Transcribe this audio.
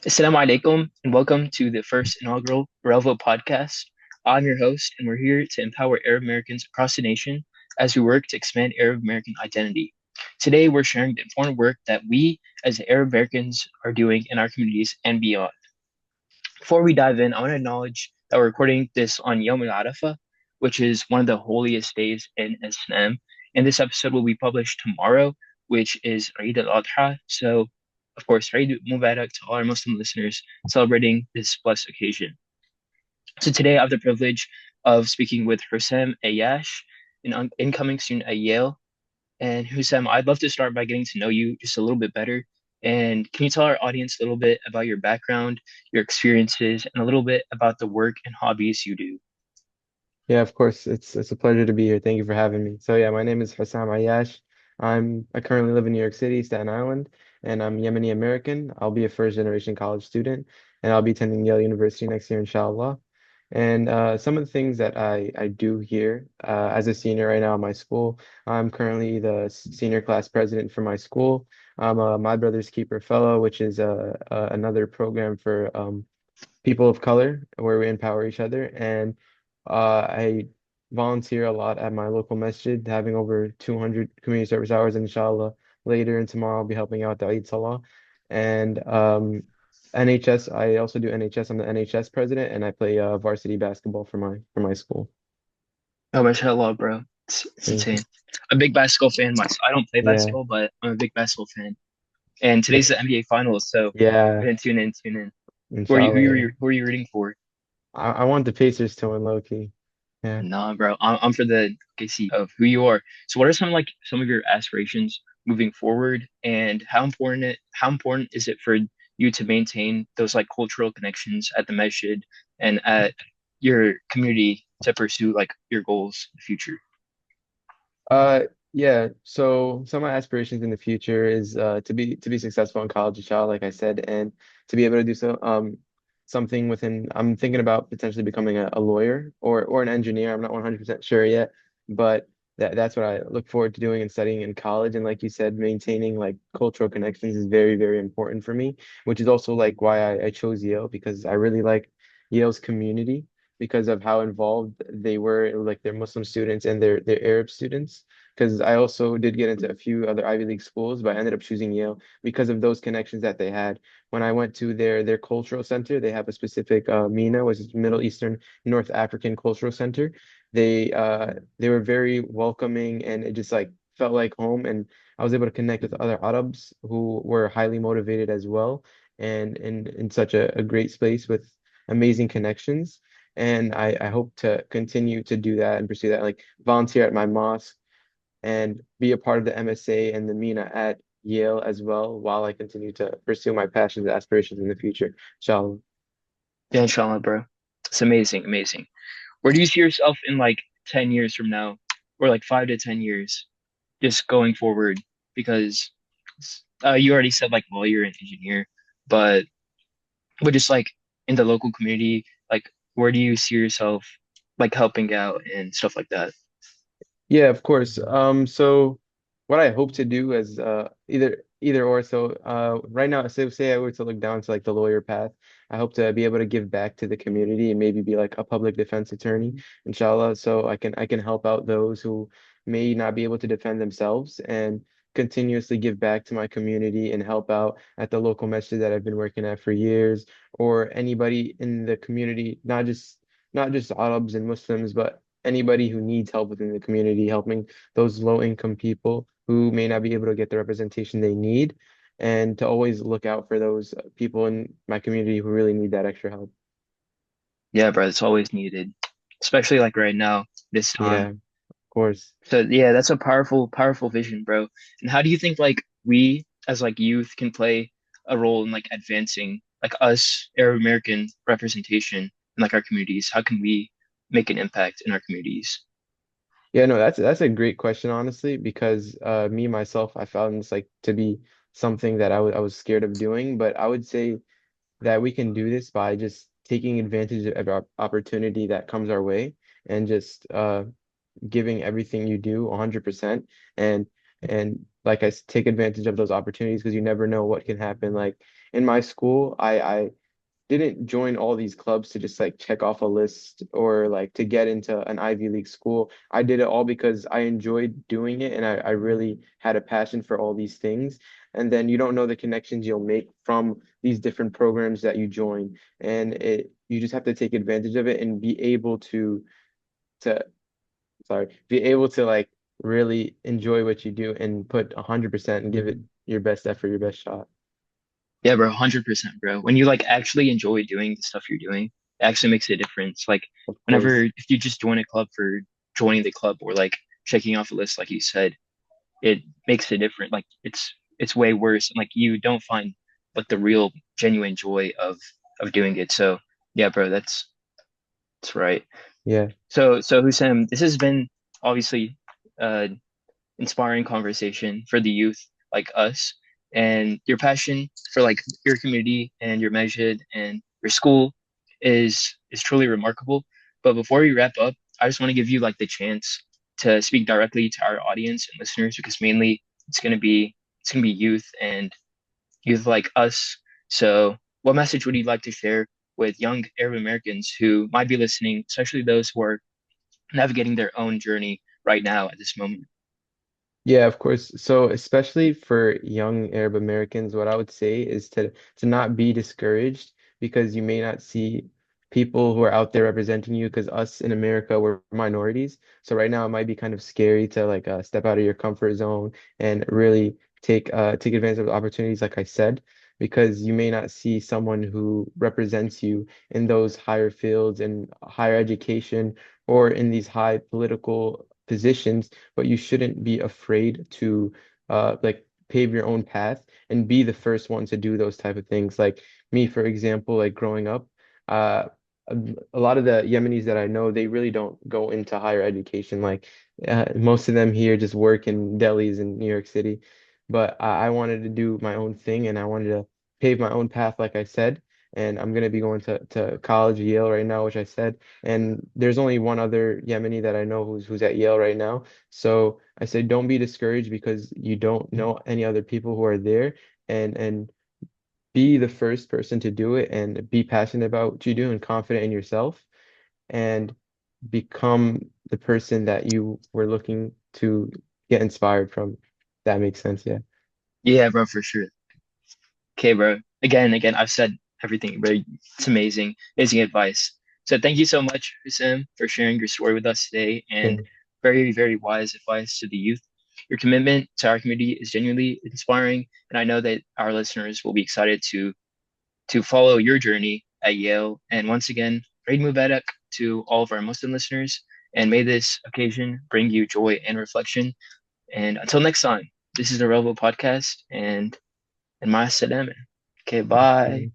Assalamu alaikum and welcome to the first inaugural Arelvo podcast. I'm your host, and we're here to empower Arab Americans across the nation as we work to expand Arab American identity. Today, we're sharing the important work that we as Arab Americans are doing in our communities and beyond. Before we dive in, I want to acknowledge that we're recording this on Yom Arafah, which is one of the holiest days in Islam. And this episode will be published tomorrow, which is Eid al-Adha. So, of course, Eid Mubarak to all our Muslim listeners celebrating this blessed occasion. So today I have the privilege of speaking with Husam Ayash, an incoming student at Yale. And Husam, I'd love to start by getting to know you just a little bit better. And can you tell our audience a little bit about your background, your experiences, and a little bit about the work and hobbies you do? Yeah, of course. It's a pleasure to be here. Thank you for having me. So yeah, my name is Husam Ayash. I currently live in New York City, Staten Island, and I'm Yemeni-American. I'll be a first generation college student, and I'll be attending Yale University next year, inshallah. And some of the things that I do here as a senior right now in my school, I'm currently the senior class president for my school. I'm a My Brother's Keeper Fellow, which is another program for people of color where we empower each other. And I volunteer a lot at my local masjid, having over 200 community service hours. Inshallah, later and tomorrow I'll be helping out the Eid Salah. And NHS, I also do NHS. I'm the NHS president, and I play varsity basketball for my school. Oh, mashallah, bro. It's Thank insane. you. A big basketball fan myself. I don't play Yeah, basketball, but I'm a big basketball fan. And today's it's the NBA Finals, so yeah, we're gonna tune in, tune in. inshallah. Who are you rooting for? I want the Pacers to win low key. Yeah. Nah, bro. I'm for the OKC of who you are. So what are some of your aspirations moving forward and how important is it for you to maintain those like cultural connections at the masjid and at your community to pursue like your goals in the future? Uh, yeah. So some of my aspirations in the future is to be successful in college, inshallah, like I said, and to be able to do something within. I'm thinking about potentially becoming a lawyer or an engineer. I'm not 100% sure yet, but that's what I look forward to doing and studying in college. And like you said, maintaining like cultural connections is very, very important for me, which is also like why I chose Yale because I really like Yale's community because of how involved they were, like their Muslim students and their Arab students. Because I also did get into a few other Ivy League schools, but I ended up choosing Yale because of those connections that they had. When I went to their cultural center, they have a specific MENA, which is Middle Eastern North African Cultural Center. They were very welcoming, and it just like felt like home. And I was able to connect with other Arabs who were highly motivated as well, and in such a great space with amazing connections. And I hope to continue to do that and pursue that, like volunteer at my mosque and be a part of the MSA and the MENA at Yale as well, while I continue to pursue my passions and aspirations in the future. Inshallah. Yeah, inshallah, bro. It's amazing, amazing. Where do you see yourself in like 10 years from now, or like 5 to 10 years, just going forward? Because you already said like lawyer and engineer, but just like in the local community, like where do you see yourself like helping out and stuff like that? Yeah, of course. So what I hope to do is either or. So right now, say I were to look down to like the lawyer path, I hope to be able to give back to the community and maybe be like a public defense attorney, inshallah. So I can help out those who may not be able to defend themselves and continuously give back to my community and help out at the local masjid that I've been working at for years, or anybody in the community, not just Arabs and Muslims, but anybody who needs help within the community, helping those low income people who may not be able to get the representation they need, and to always look out for those people in my community who really need that extra help. Yeah, bro, it's always needed, especially like right now, this Yeah, time. of course. So yeah, that's a powerful, powerful vision, bro. And how do you think like we as like youth can play a role in like advancing like us Arab American representation in like our communities? How can we make an impact in our communities? Yeah, no, that's a great question, honestly, because me myself, I found this like to be something that I was scared of doing, but I would say that we can do this by just taking advantage of our opportunity that comes our way and just giving everything you do 100%, and take advantage of those opportunities because you never know what can happen, like in my school, I didn't join all these clubs to just like check off a list or like to get into an Ivy League school. I did it all because I enjoyed doing it and I really had a passion for all these things. And then you don't know the connections you'll make from these different programs that you join. And you just have to take advantage of it and be able to be able to like really enjoy what you do and put 100% and give it your best effort, your best shot. Yeah, bro, 100%, bro. When you like actually enjoy doing the stuff you're doing, it actually makes a difference. Like Of whenever course. if you just join a club for joining the club or like checking off a list, like you said, it makes a difference. Like it's way worse, and like you don't find like the real genuine joy of doing it. So yeah, bro, that's right. Yeah. So Husam, this has been obviously uh inspiring conversation for the youth like us, and your passion for like your community and your masjid and your school is truly remarkable. But before we wrap up, I just want to give you like the chance to speak directly to our audience and listeners, because mainly it's gonna be youth and youth like us. So what message would you like to share with young Arab Americans who might be listening, especially those who are navigating their own journey right now at this moment? Yeah, of course. So especially for young Arab Americans, what I would say is to not be discouraged because you may not see people who are out there representing you because us in America, we're minorities. So right now it might be kind of scary to like step out of your comfort zone and really take advantage of the opportunities, like I said, because you may not see someone who represents you in those higher fields in higher education or in these high political positions, but you shouldn't be afraid to like pave your own path and be the first one to do those type of things. Like me, for example, like growing up, uh, a a lot of the Yemenis that I know, they really don't go into higher education. Like most of them here just work in delis in New York City. But I wanted to do my own thing and I wanted to pave my own path, like I said. And I'm going to be going to college, Yale right now, which I said. And there's only one other Yemeni that I know who's at Yale right now. So I said, don't be discouraged because you don't know any other people who are there, and be the first person to do it and be passionate about what you do and confident in yourself and become the person that you were looking to get inspired from. That makes sense, yeah. Yeah, bro, for sure. Okay, bro. Again, I've said everything, bro. It's amazing, amazing advice. So thank you so much, Hussein, for sharing your story with us today and Okay. very, very wise advice to the youth. Your commitment to our community is genuinely inspiring, and I know that our listeners will be excited to follow your journey at Yale. And once again, Eid Mubarak to all of our Muslim listeners, and may this occasion bring you joy and reflection. And until next time, this is the Arelvo podcast, and Ma salama. Okay, bye.